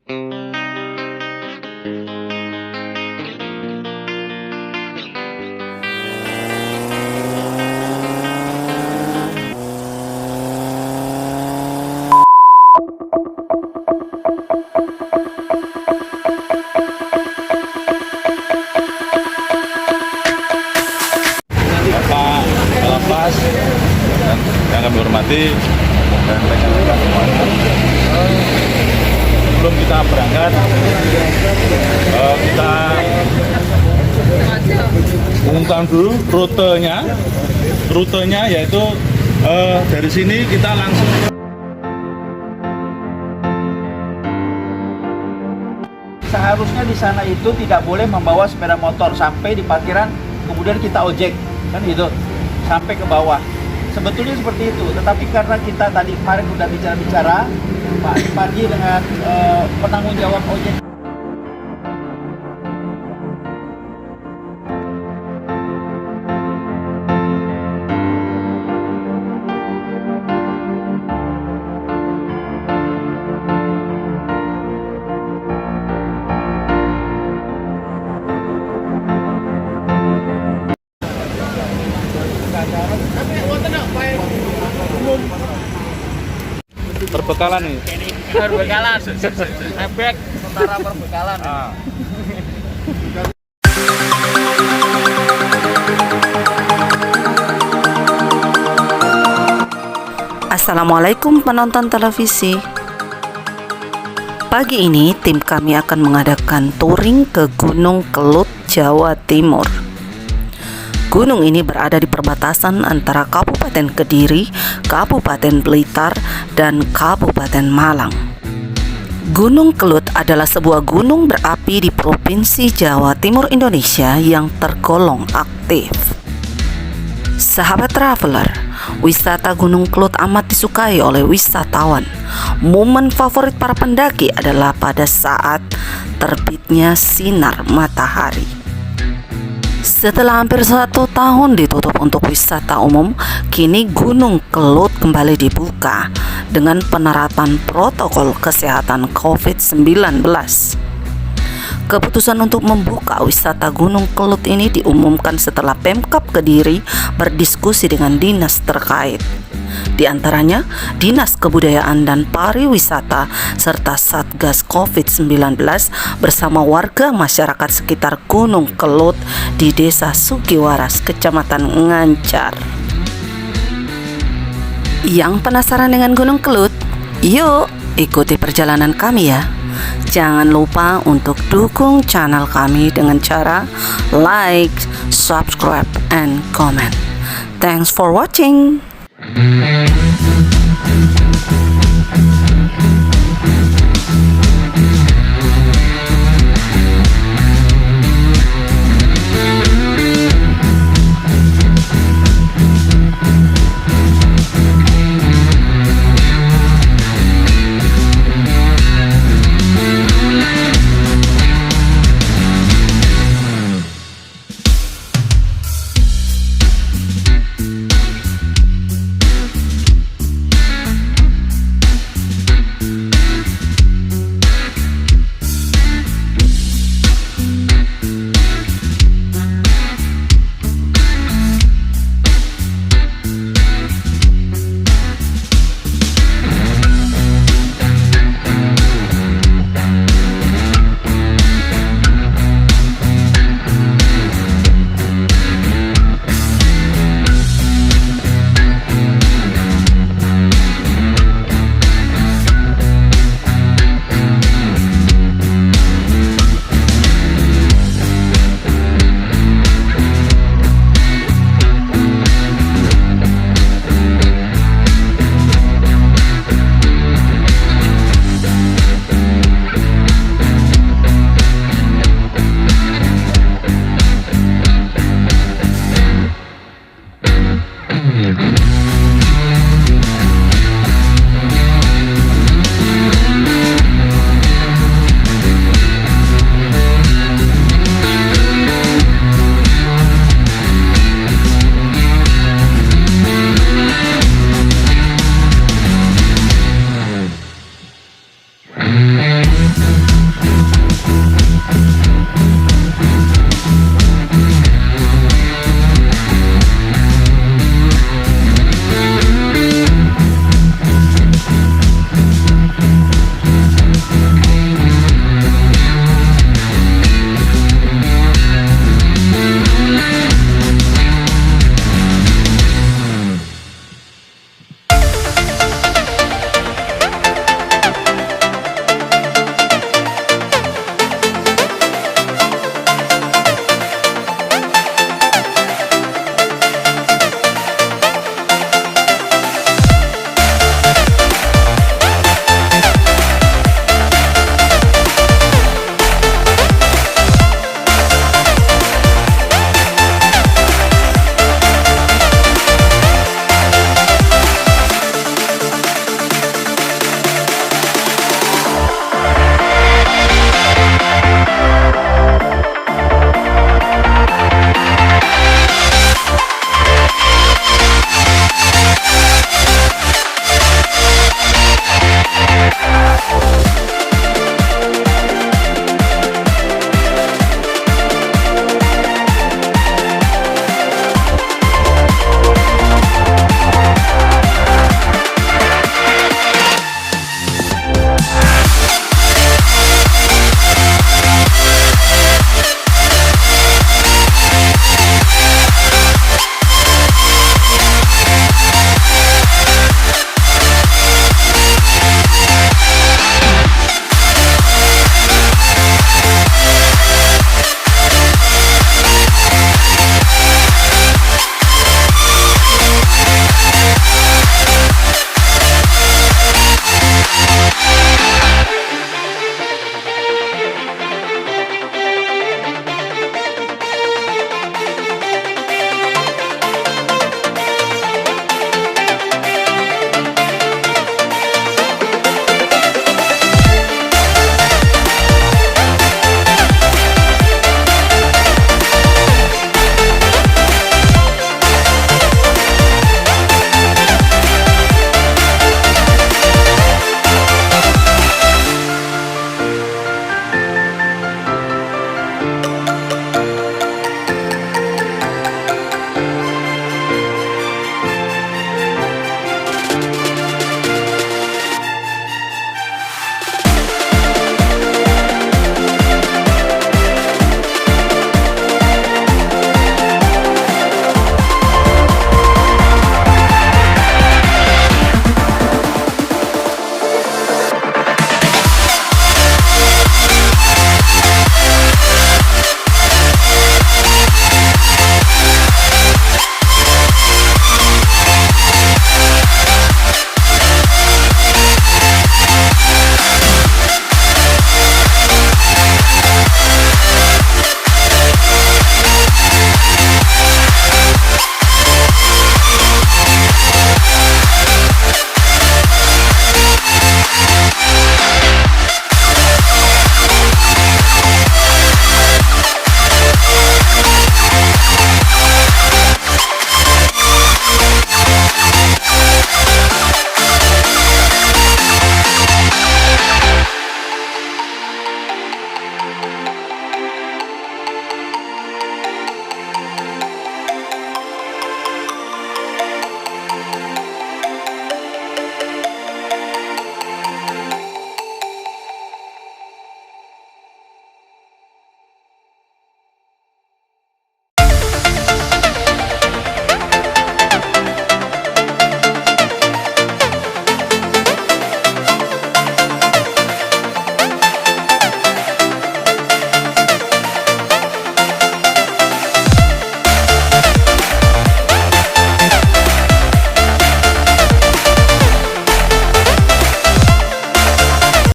Bapak Kalapas yang kami hormati dan rekan-rekan semuanya. Sebelum kita berangkat, kita umumkan dulu rutenya yaitu dari sini kita langsung seharusnya di sana itu tidak boleh membawa sepeda motor sampai di parkiran, kemudian kita ojek, kan gitu, sampai ke bawah. Sebetulnya seperti itu, tetapi karena kita tadi kemarin udah bicara-bicara, Pak Pardi dengan penanggung jawab ojek. perbekalan nih. Perbekalan, efek sementara perbekalan. Assalamualaikum penonton televisi. Pagi ini tim kami akan mengadakan touring ke Gunung Kelut, Jawa Timur. Gunung ini berada di perbatasan antara Kabupaten Kediri, Kabupaten Blitar, dan Kabupaten Malang. Gunung Kelut adalah sebuah gunung berapi di Provinsi Jawa Timur Indonesia yang tergolong aktif. Sahabat traveler, wisata Gunung Kelut amat disukai oleh wisatawan. Momen favorit para pendaki adalah pada saat terbitnya sinar matahari. Setelah hampir 1 tahun ditutup untuk wisata umum, kini Gunung Kelut kembali dibuka dengan penerapan protokol kesehatan COVID-19. Keputusan untuk membuka wisata Gunung Kelut ini diumumkan setelah Pemkab Kediri berdiskusi dengan dinas terkait. Di antaranya Dinas Kebudayaan dan Pariwisata serta Satgas COVID-19 bersama warga masyarakat sekitar Gunung Kelut di Desa Sukiwaras, Kecamatan Ngancar. Yang penasaran dengan Gunung Kelut? Yuk, ikuti perjalanan kami ya. Jangan lupa untuk dukung channel kami dengan cara like, subscribe, and comment. Thanks for watching.